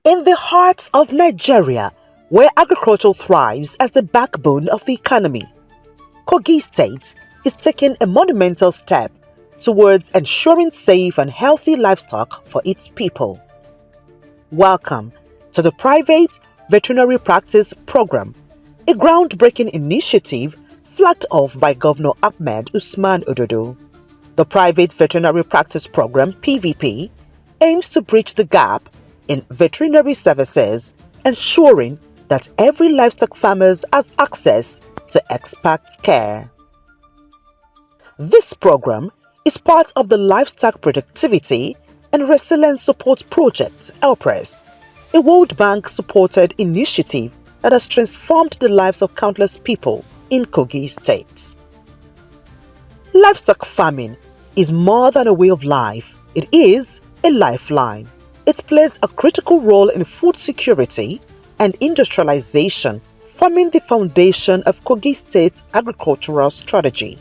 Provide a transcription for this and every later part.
In the heart of Nigeria, where agriculture thrives as the backbone of the economy, Kogi State is taking a monumental step towards ensuring safe and healthy livestock for its people. Welcome to the Private Veterinary Practice Program, a groundbreaking initiative flagged off by Governor Ahmed Usman Ododo. The Private Veterinary Practice Program (PVP) aims to bridge the gap in veterinary services, ensuring that every livestock farmer has access to expert care. This program is part of the Livestock Productivity and Resilience Support Project (LPRES), a World Bank-supported initiative that has transformed the lives of countless people in Kogi State. Livestock farming is more than a way of life, it is a lifeline. It plays a critical role in food security and industrialization, forming the foundation of Kogi State's agricultural strategy.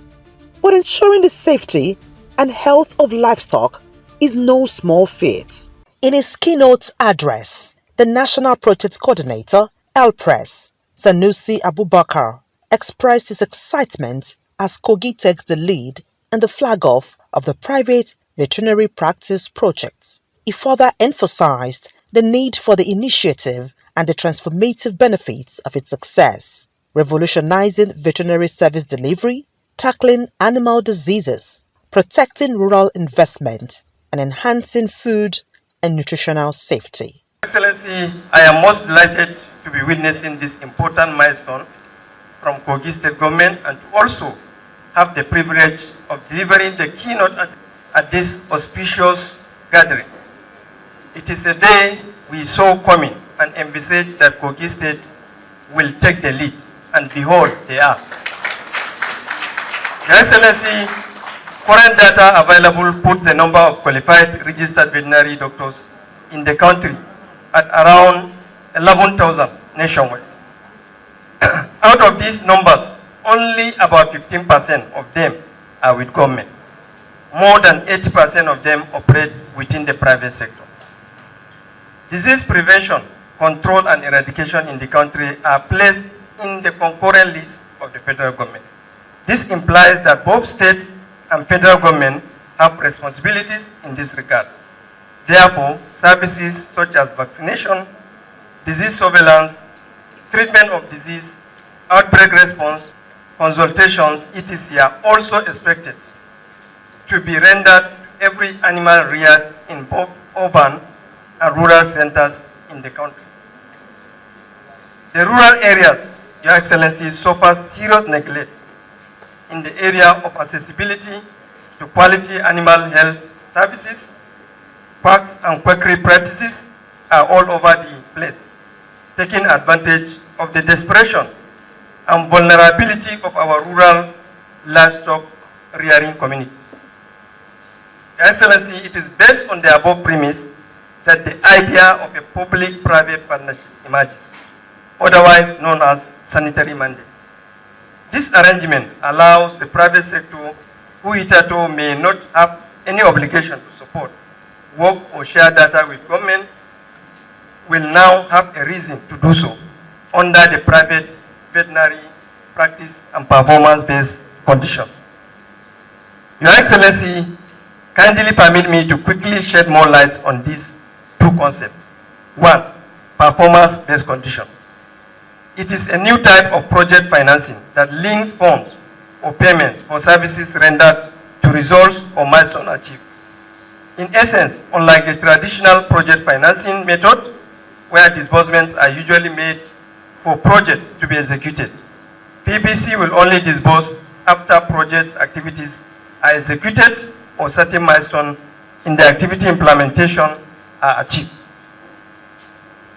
But ensuring the safety and health of livestock is no small feat. In his keynote address, the National Project Coordinator, LPRES, Sanusi Abubakar, expressed his excitement as Kogi takes the lead in the flag-off of the Private Veterinary Practice Project. He further emphasized the need for the initiative and the transformative benefits of its success, revolutionizing veterinary service delivery, tackling animal diseases, protecting rural investment, and enhancing food and nutritional safety. Excellency, I am most delighted to be witnessing this important milestone from Kogi State Government and to also have the privilege of delivering the keynote at this auspicious gathering. It is a day we saw coming and envisage that Kogi State will take the lead, and behold, they are. Your Excellency, current data available puts the number of qualified registered veterinary doctors in the country at around 11,000 nationwide. Out of these numbers, only about 15% of them are with government. More than 80% of them operate within the private sector. Disease prevention, control and eradication in the country are placed in the concurrent list of the federal government. This implies that both state and federal government have responsibilities in this regard. Therefore, services such as vaccination, disease surveillance, treatment of disease, outbreak response, consultations, etc. are also expected to be rendered to every animal reared in both urban and rural centers in the country. The rural areas, Your Excellency, suffer serious neglect in the area of accessibility to quality animal health services. Parks and quackery practices are all over the place, taking advantage of the desperation and vulnerability of our rural livestock rearing communities. Your Excellency, it is based on the above premise that the idea of a public-private partnership emerges, otherwise known as sanitary mandate. This arrangement allows the private sector, who hitherto may not have any obligation to support, work or share data with government, will now have a reason to do so under the private veterinary practice and performance-based condition. Your Excellency, kindly permit me to quickly shed more light on these two concepts. One, performance-based condition. It is a new type of project financing that links funds or payments for services rendered to results or milestones achieved. In essence, unlike the traditional project financing method, where disbursements are usually made for projects to be executed, PBC will only disburse after project activities are executed or certain milestones in the activity implementation are achieved.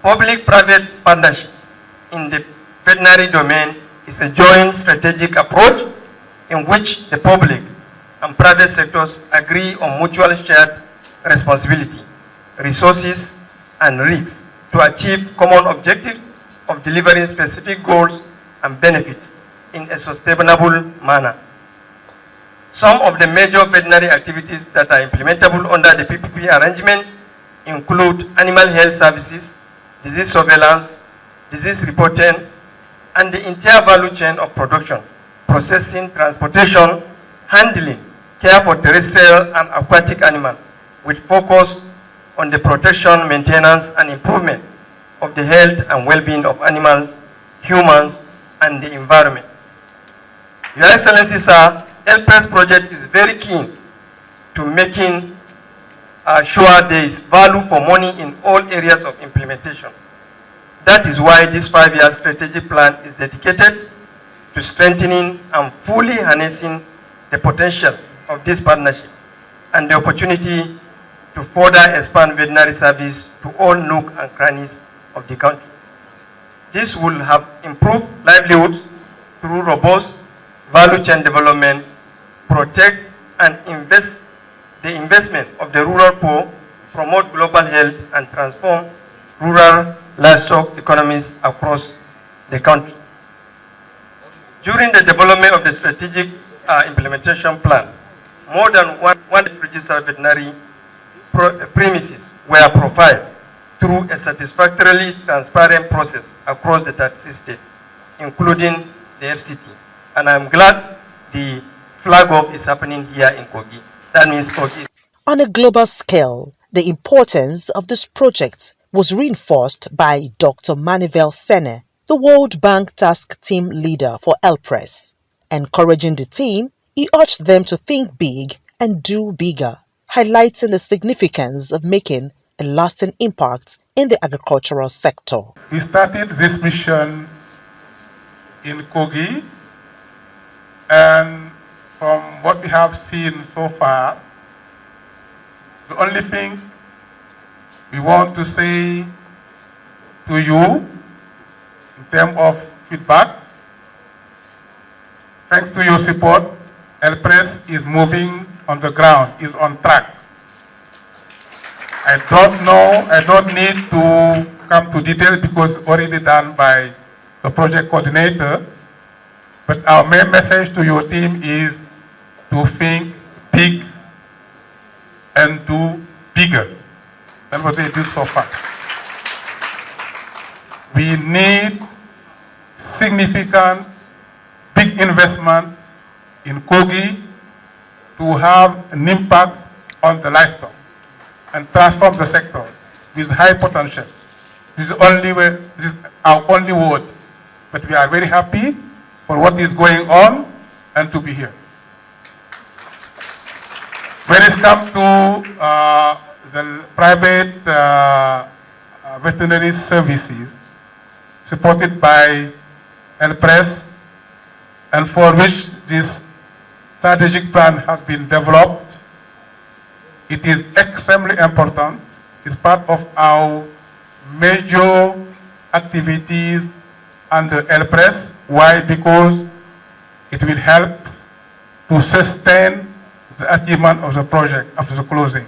Public-private partnership in the veterinary domain is a joint strategic approach in which the public and private sectors agree on mutually shared responsibility, resources, and risks to achieve common objectives of delivering specific goals and benefits in a sustainable manner. Some of the major veterinary activities that are implementable under the PPP arrangement include animal health services, disease surveillance, disease reporting, and the entire value chain of production, processing, transportation, handling, care for terrestrial and aquatic animals, with focus on the protection, maintenance, and improvement of the health and well-being of animals, humans, and the environment. Your Excellency, sir, LPRESS project is very keen to making sure there is value for money in all areas of implementation. That is why this 5-year strategic plan is dedicated to strengthening and fully harnessing the potential of this partnership and the opportunity to further expand veterinary service to all nook and crannies of the country. This will have improved livelihoods through robust value chain development, protect and invest the investment of the rural poor, promote global health, and transform rural livestock economies across the country. During the development of the strategic implementation plan, more than 100 registered veterinary premises were profiled through a satisfactorily transparent process across the 36 states, including the FCT. And I'm glad the flag off is happening here in Kogi. That means Kogi. On a global scale, the importance of this project was reinforced by Dr. Manivel Sene, the World Bank Task Team leader for LPRESS. Encouraging the team, he urged them to think big and do bigger, highlighting the significance of making a lasting impact in the agricultural sector. We started this mission in Kogi, and from what we have seen so far, the only thing we want to say to you in terms of feedback, thanks to your support, LPRESS is moving on the ground, is on track. I don't need to come to details because it's already done by the project coordinator. But our main message to your team is to think big and do bigger than what they did so far. We need significant big investment in Kogi to have an impact on the livestock and transform the sector with high potential. This is our only word. But we are very happy for what is going on and to be here. When it comes to the private veterinary services supported by LPRESS and for which this strategic plan has been developed, it is extremely important. It's part of our major activities under LPRESS. Why? Because it will help to sustain the achievement of the project after the closing.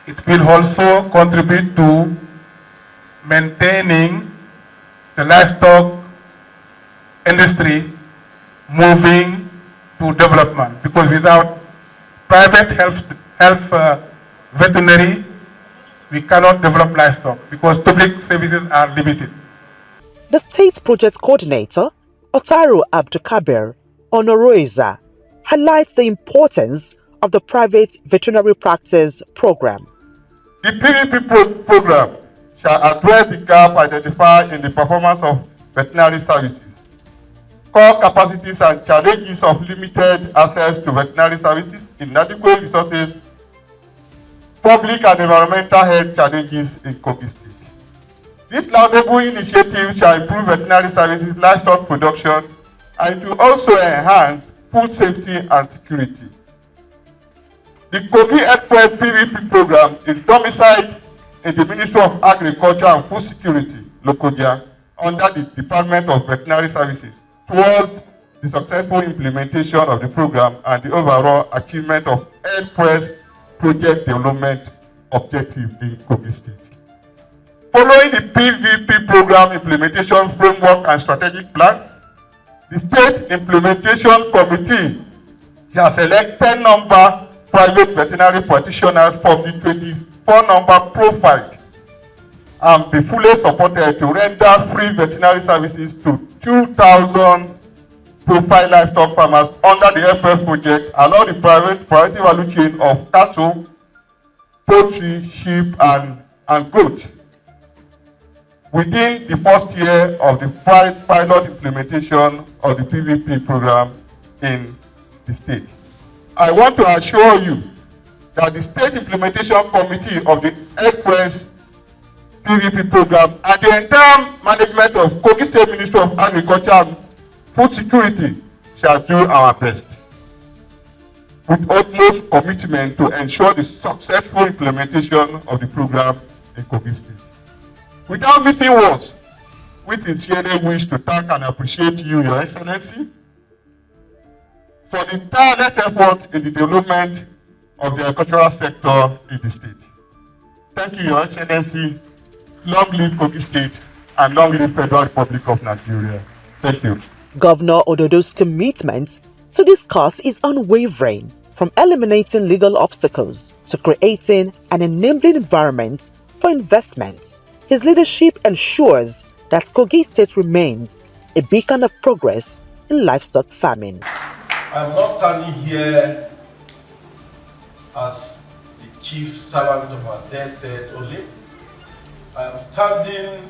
It will also contribute to maintaining the livestock industry moving to development, because without private health veterinary, we cannot develop livestock because public services are limited. The state project coordinator, Otaru Abdukabir Onoroiza, highlights the importance of the private veterinary practice program. The PVP program shall address the gap identified in the performance of veterinary services, core capacities and challenges of limited access to veterinary services, inadequate resources, public and environmental health challenges in Kogi State. This laudable initiative shall improve veterinary services, livestock production, and to also enhance food safety and security. The Kogi Express PVP program is domiciled in the Ministry of Agriculture and Food Security, Lokoja, under the Department of Veterinary Services, towards the successful implementation of the program and the overall achievement of Express project development objective in Kogi State. Following the PVP program implementation framework and strategic plan, the State Implementation Committee shall select 10 number private veterinary practitioners from the 24 number profiled and be fully supported to render free veterinary services to 2,000 profile livestock farmers under the FF project along the priority value chain of cattle, poultry, sheep, and goat within the first year of the pilot implementation of the PVP program in the state. I want to assure you that the State Implementation Committee of the Express PVP program and the entire management of Kogi State Ministry of Agriculture and Food Security shall do our best with utmost commitment to ensure the successful implementation of the program in Kogi State. Without missing words, we sincerely wish to thank and appreciate you, Your Excellency, for the tireless effort in the development of the agricultural sector in the state. Thank you, Your Excellency. Long live Kogi State and long live Federal Republic of Nigeria. Thank you. Governor Ododo's commitment to this cause is unwavering, from eliminating legal obstacles to creating an enabling environment for investments. His leadership ensures that Kogi State remains a beacon of progress in livestock farming. I'm not standing here as the chief servant of our dead state only. I am standing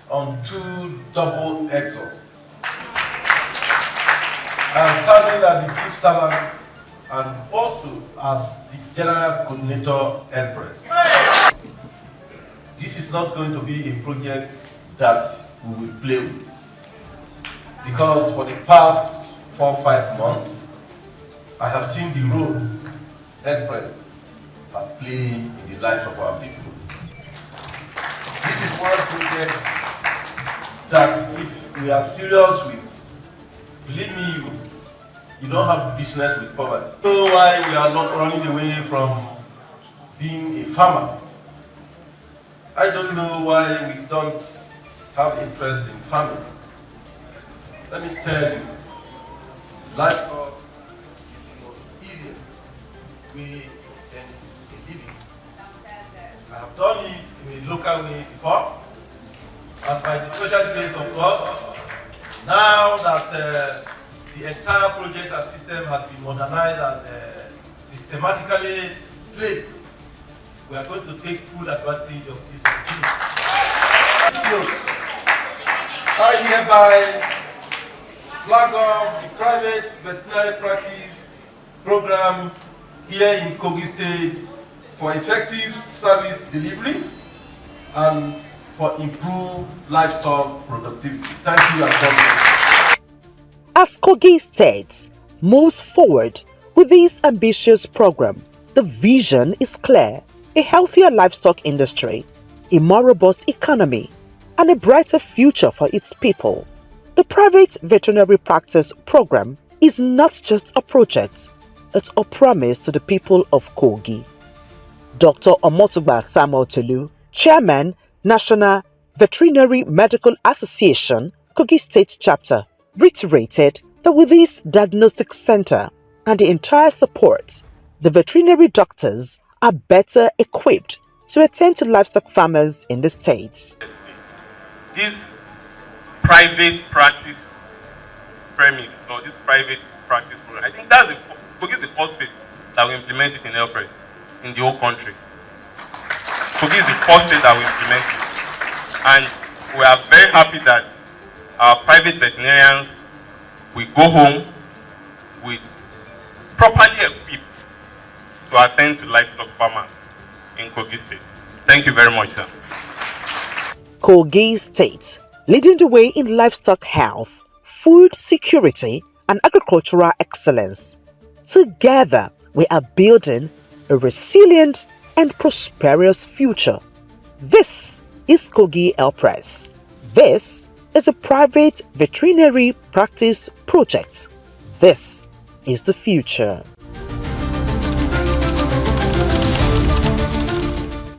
on two double exhausts. I am standing as the chief servant and also as the general coordinator Empress. This is not going to be a project that we will play with, because for the past 4 or 5 months, I have seen the role Empress has played in the lives of our people. This is one project that if we are serious with, believe me, you don't have business with poverty. I don't know why we are not running away from being a farmer. I don't know why we don't have interest in farming. Let me tell you, livestock is the easiest way in living. I have done it in a local way before, and by the special grace of God, now that the entire project and system has been modernized and systematically placed, we are going to take full advantage of this opportunity. I hereby flag off the private veterinary practice program here in Kogi State for effective service delivery and for improved livestock productivity. Thank you and God bless. As Kogi State moves forward with this ambitious program, the vision is clear: a healthier livestock industry, a more robust economy, and a brighter future for its people. The private veterinary practice program is not just a project, it's a promise to the people of Kogi. Dr. Omotugba Samuel Tolu, Chairman, National Veterinary Medical Association, Kogi State Chapter, reiterated that with this diagnostic center and the entire support, the veterinary doctors are better equipped to attend to livestock farmers in the states. This private practice premise, or this private practice program, I think that's the first state that we implement it in Elpress, in the whole country. Kogi is the first state that we implement it. And we are very happy that our private veterinarians will go home with properly equipped to attend to livestock farmers in Kogi State. Thank you very much, sir. Kogi State, leading the way in livestock health, food security, and agricultural excellence. Together, we are building a resilient and prosperous future. This is Kogi Elpress. This is a private veterinary practice project. This is the future.